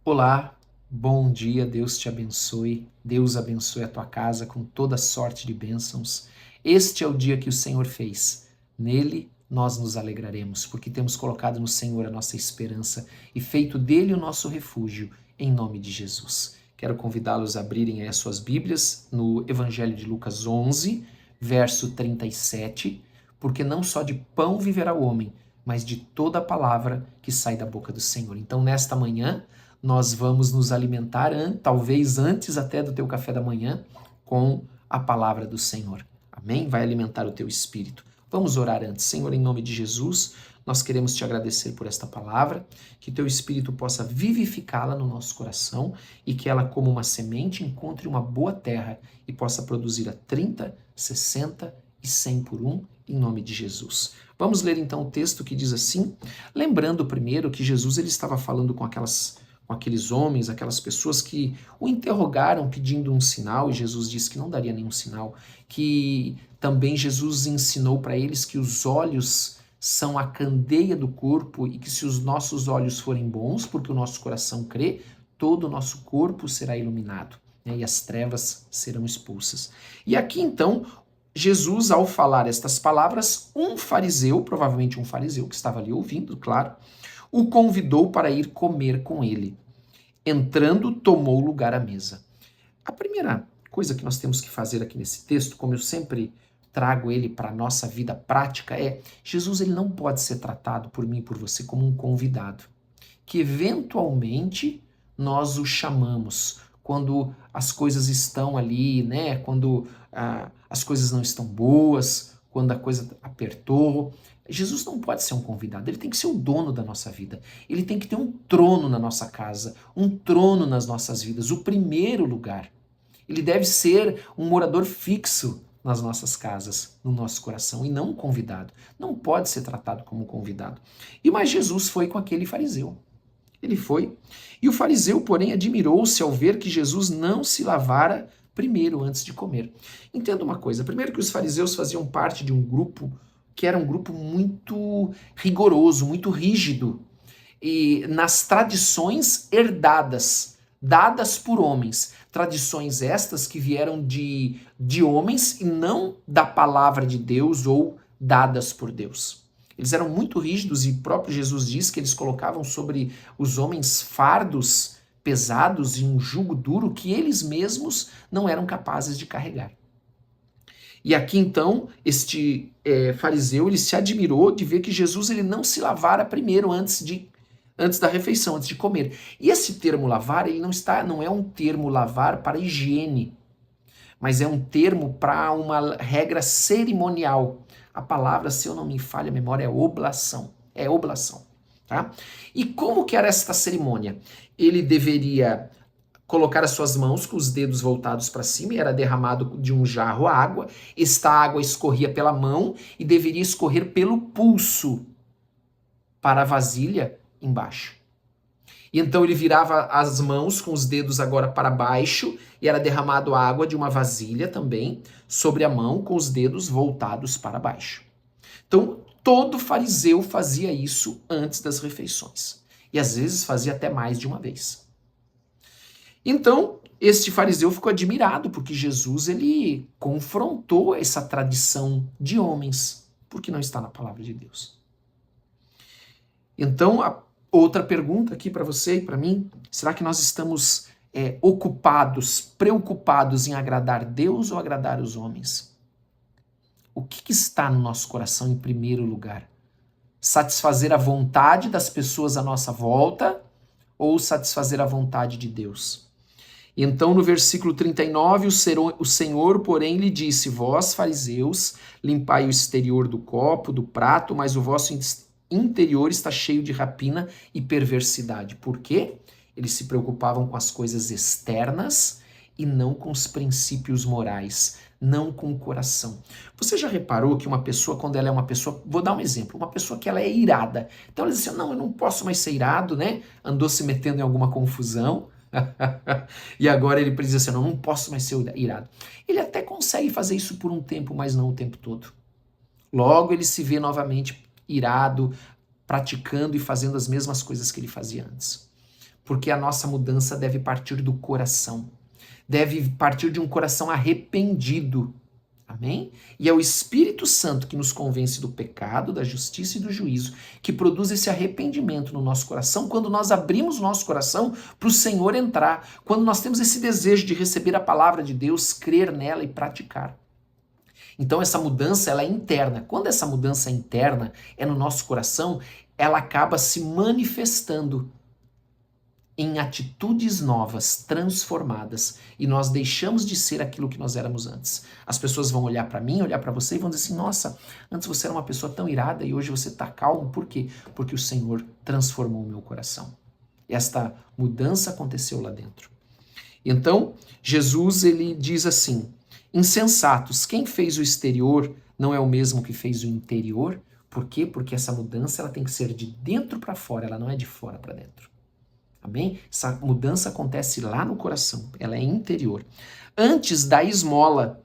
Olá, bom dia, Deus te abençoe, Deus abençoe a tua casa com toda sorte de bênçãos. Este é o dia que o Senhor fez, nele nós nos alegraremos, porque temos colocado no Senhor a nossa esperança e feito dele o nosso refúgio, em nome de Jesus. Quero convidá-los a abrirem aí as suas Bíblias no Evangelho de Lucas 11, verso 37, porque não só de pão viverá o homem, mas de toda a palavra que sai da boca do Senhor. Então, nesta manhã, nós vamos nos alimentar, talvez antes até do teu café da manhã, com a palavra do Senhor. Amém? Vai alimentar o teu espírito. Vamos orar antes. Senhor, em nome de Jesus, nós queremos te agradecer por esta palavra, que teu espírito possa vivificá-la no nosso coração e que ela, como uma semente, encontre uma boa terra e possa produzir a 30, 60 e 100 por um, em nome de Jesus. Vamos ler então o texto que diz assim, lembrando primeiro que Jesus ele estava falando com aqueles homens, aquelas pessoas que o interrogaram pedindo um sinal, e Jesus disse que não daria nenhum sinal, que também Jesus ensinou para eles que os olhos são a candeia do corpo e que se os nossos olhos forem bons, porque o nosso coração crê, todo o nosso corpo será iluminado, né, e as trevas serão expulsas. E aqui então, Jesus, ao falar estas palavras, um fariseu, provavelmente um fariseu que estava ali ouvindo, claro, o convidou para ir comer com ele. Entrando, tomou lugar à mesa. A primeira coisa que nós temos que fazer aqui nesse texto, como eu sempre trago ele para a nossa vida prática, é Jesus ele não pode ser tratado por mim e por você como um convidado, que eventualmente nós o chamamos quando as coisas estão ali, né? Quando as coisas não estão boas, quando a coisa apertou. Jesus não pode ser um convidado, ele tem que ser o dono da nossa vida. Ele tem que ter um trono na nossa casa, um trono nas nossas vidas, o primeiro lugar. Ele deve ser um morador fixo nas nossas casas, no nosso coração, e não um convidado. Não pode ser tratado como um convidado. Mas Jesus foi com aquele fariseu. Ele foi. E o fariseu, porém, admirou-se ao ver que Jesus não se lavara primeiro antes de comer. Entenda uma coisa. Primeiro que os fariseus faziam parte de um grupo que era um grupo muito rigoroso, muito rígido, e nas tradições herdadas, dadas por homens. Tradições estas que vieram de homens e não da palavra de Deus ou dadas por Deus. Eles eram muito rígidos e o próprio Jesus diz que eles colocavam sobre os homens fardos pesados e um jugo duro que eles mesmos não eram capazes de carregar. E aqui então, este fariseu, ele se admirou de ver que Jesus ele não se lavara primeiro antes da refeição, antes de comer. E esse termo lavar, ele não é um termo lavar para higiene, mas é um termo para uma regra cerimonial. A palavra, se eu não me falha a memória, é oblação. É oblação, tá? E como que era esta cerimônia? Ele deveria colocar as suas mãos com os dedos voltados para cima e era derramado de um jarro água. Esta água escorria pela mão e deveria escorrer pelo pulso para a vasilha embaixo. E então ele virava as mãos com os dedos agora para baixo e era derramado água de uma vasilha também sobre a mão com os dedos voltados para baixo. Então todo fariseu fazia isso antes das refeições. E às vezes fazia até mais de uma vez. Então, este fariseu ficou admirado, porque Jesus ele confrontou essa tradição de homens, porque não está na palavra de Deus. Então, a outra pergunta aqui para você e para mim, será que nós estamos preocupados em agradar Deus ou agradar os homens? O que está no nosso coração em primeiro lugar? Satisfazer a vontade das pessoas à nossa volta ou satisfazer a vontade de Deus? Então, no versículo 39, o Senhor, porém, lhe disse: Vós, fariseus, limpai o exterior do copo, do prato, mas o vosso interior está cheio de rapina e perversidade. Por quê? Eles se preocupavam com as coisas externas e não com os princípios morais, não com o coração. Você já reparou que uma pessoa, quando ela é uma pessoa, vou dar um exemplo, uma pessoa que ela é irada, então ela diz assim, não, eu não posso mais ser irado, né? Andou se metendo em alguma confusão, e agora ele diz assim, não posso mais ser irado. Ele até consegue fazer isso por um tempo, mas não o tempo todo. Logo ele se vê novamente irado, praticando e fazendo as mesmas coisas que ele fazia antes. Porque a nossa mudança deve partir do coração. Deve partir de um coração arrependido. Amém? E é o Espírito Santo que nos convence do pecado, da justiça e do juízo, que produz esse arrependimento no nosso coração quando nós abrimos o nosso coração para o Senhor entrar, quando nós temos esse desejo de receber a palavra de Deus, crer nela e praticar. Então essa mudança ela é interna. Quando essa mudança é interna, é no nosso coração, ela acaba se manifestando em atitudes novas, transformadas, e nós deixamos de ser aquilo que nós éramos antes. As pessoas vão olhar para mim, olhar para você e vão dizer assim, nossa, antes você era uma pessoa tão irada e hoje você está calmo. Por quê? Porque o Senhor transformou o meu coração. Esta mudança aconteceu lá dentro. Então, Jesus ele diz assim, insensatos, quem fez o exterior não é o mesmo que fez o interior? Por quê? Porque essa mudança ela tem que ser de dentro para fora, ela não é de fora para dentro. Amém? Essa mudança acontece lá no coração, ela é interior. Antes da esmola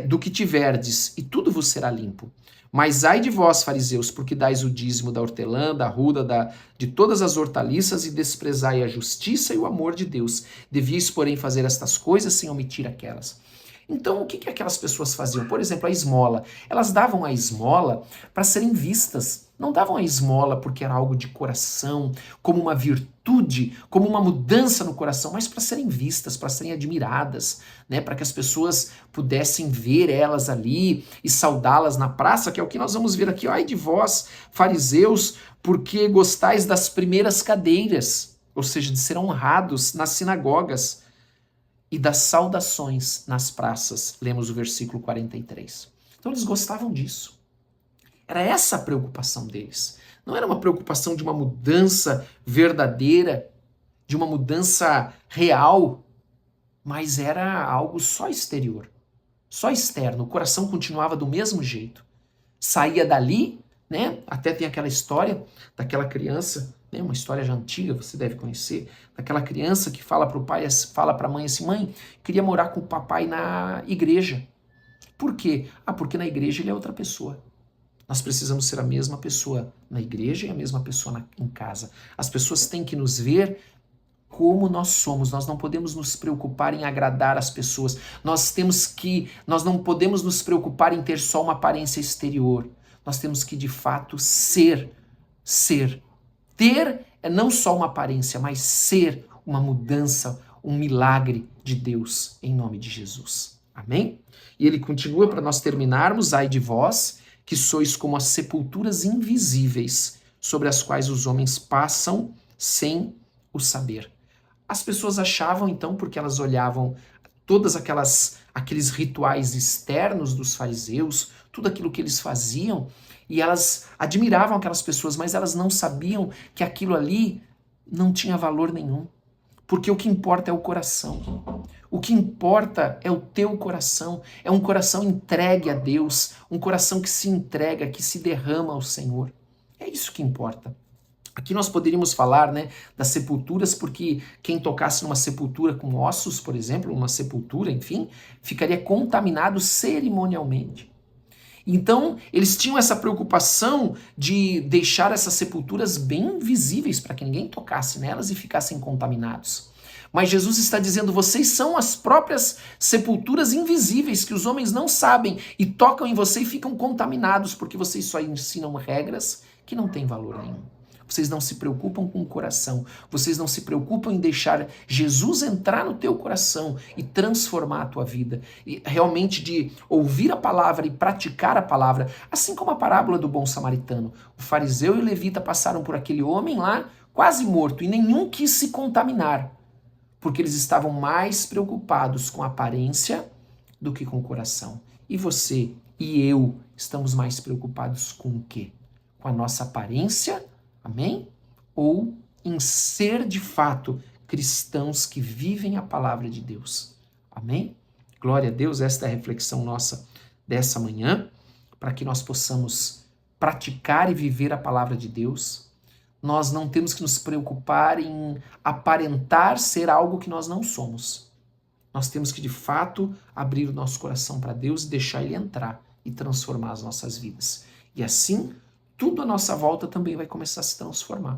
do que tiverdes, e tudo vos será limpo. Mas ai de vós, fariseus, porque dais o dízimo da hortelã, da arruda, de todas as hortaliças e desprezai a justiça e o amor de Deus. Devíeis, porém, fazer estas coisas sem omitir aquelas. Então, o que aquelas pessoas faziam? Por exemplo, a esmola. Elas davam a esmola para serem vistas. Não davam a esmola porque era algo de coração, como uma virtude, como uma mudança no coração, mas para serem vistas, para serem admiradas, né? Para que as pessoas pudessem ver elas ali e saudá-las na praça, que é o que nós vamos ver aqui. Ai de vós, fariseus, porque gostais das primeiras cadeiras, ou seja, de ser honrados nas sinagogas, e das saudações nas praças. Lemos o versículo 43. Então eles gostavam disso. Era essa a preocupação deles. Não era uma preocupação de uma mudança verdadeira, de uma mudança real, mas era algo só exterior, só externo. O coração continuava do mesmo jeito. Saía dali, né? Até tem aquela história daquela criança, né? Uma história já antiga, você deve conhecer, daquela criança que fala para o pai, fala para a mãe assim, mãe, queria morar com o papai na igreja. Por quê? Porque na igreja ele é outra pessoa. Nós precisamos ser a mesma pessoa na igreja e a mesma pessoa em casa. As pessoas têm que nos ver como nós somos. Nós não podemos nos preocupar em agradar as pessoas. Nós não podemos nos preocupar em ter só uma aparência exterior. Nós temos que, de fato, ser. Ter é não só uma aparência, mas ser uma mudança, um milagre de Deus, em nome de Jesus. Amém? E ele continua para nós terminarmos, ai de vós, que sois como as sepulturas invisíveis, sobre as quais os homens passam sem o saber. As pessoas achavam, então, porque elas olhavam todas aqueles rituais externos dos fariseus, tudo aquilo que eles faziam, e elas admiravam aquelas pessoas, mas elas não sabiam que aquilo ali não tinha valor nenhum. Porque o que importa é o coração. O que importa é o teu coração. É um coração entregue a Deus, um coração que se entrega, que se derrama ao Senhor. É isso que importa. Aqui nós poderíamos falar, né, das sepulturas, porque quem tocasse numa sepultura com ossos, por exemplo, uma sepultura, enfim, ficaria contaminado cerimonialmente. Então, eles tinham essa preocupação de deixar essas sepulturas bem visíveis para que ninguém tocasse nelas e ficassem contaminados. Mas Jesus está dizendo, vocês são as próprias sepulturas invisíveis que os homens não sabem e tocam em você e ficam contaminados porque vocês só ensinam regras que não têm valor nenhum. Vocês não se preocupam com o coração. Vocês não se preocupam em deixar Jesus entrar no teu coração e transformar a tua vida. E realmente de ouvir a palavra e praticar a palavra. Assim como a parábola do bom samaritano. O fariseu e o levita passaram por aquele homem lá, quase morto, e nenhum quis se contaminar. Porque eles estavam mais preocupados com a aparência do que com o coração. E você e eu estamos mais preocupados com o quê? Com a nossa aparência? Amém? Ou em ser de fato cristãos que vivem a palavra de Deus. Amém? Glória a Deus, esta é a reflexão nossa dessa manhã, para que nós possamos praticar e viver a palavra de Deus. Nós não temos que nos preocupar em aparentar ser algo que nós não somos. Nós temos que, de fato, abrir o nosso coração para Deus e deixar Ele entrar e transformar as nossas vidas. E assim, tudo à nossa volta também vai começar a se transformar.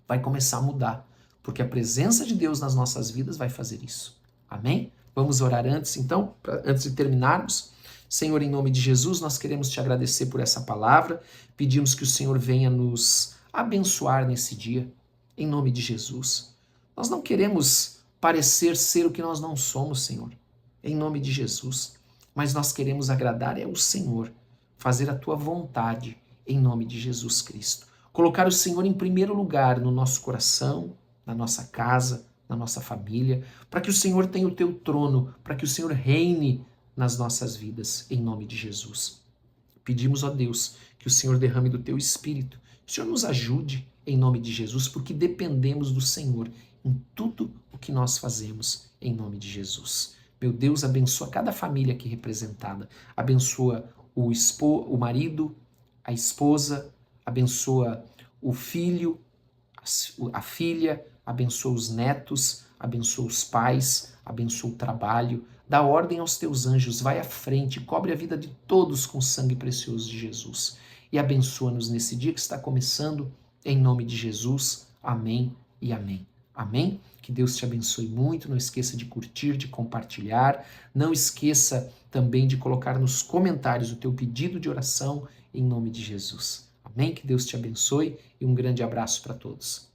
Vai começar a mudar. porque a presença de Deus nas nossas vidas vai fazer isso. Amém? Vamos orar antes, então, antes de terminarmos. Senhor, em nome de Jesus, nós queremos te agradecer por essa palavra, pedimos que o Senhor venha nos abençoar nesse dia, em nome de Jesus. Nós não queremos parecer ser o que nós não somos, Senhor, em nome de Jesus, mas nós queremos agradar ao Senhor, fazer a tua vontade, em nome de Jesus Cristo. Colocar o Senhor em primeiro lugar no nosso coração, na nossa casa, na nossa família, para que o Senhor tenha o teu trono, para que o Senhor reine nas nossas vidas, em nome de Jesus. Pedimos, ó Deus, que o Senhor derrame do teu Espírito, que o Senhor nos ajude, em nome de Jesus, porque dependemos do Senhor em tudo o que nós fazemos, em nome de Jesus. Meu Deus, abençoa cada família aqui representada, abençoa o marido, a esposa, abençoa o filho, a filha, abençoa os netos, abençoa os pais, abençoa o trabalho, dá ordem aos teus anjos, vai à frente, cobre a vida de todos com o sangue precioso de Jesus. E abençoa-nos nesse dia que está começando, em nome de Jesus. Amém e amém. Amém? Que Deus te abençoe muito, não esqueça de curtir, de compartilhar, não esqueça também de colocar nos comentários o teu pedido de oração, em nome de Jesus. Amém? Que Deus te abençoe e um grande abraço para todos.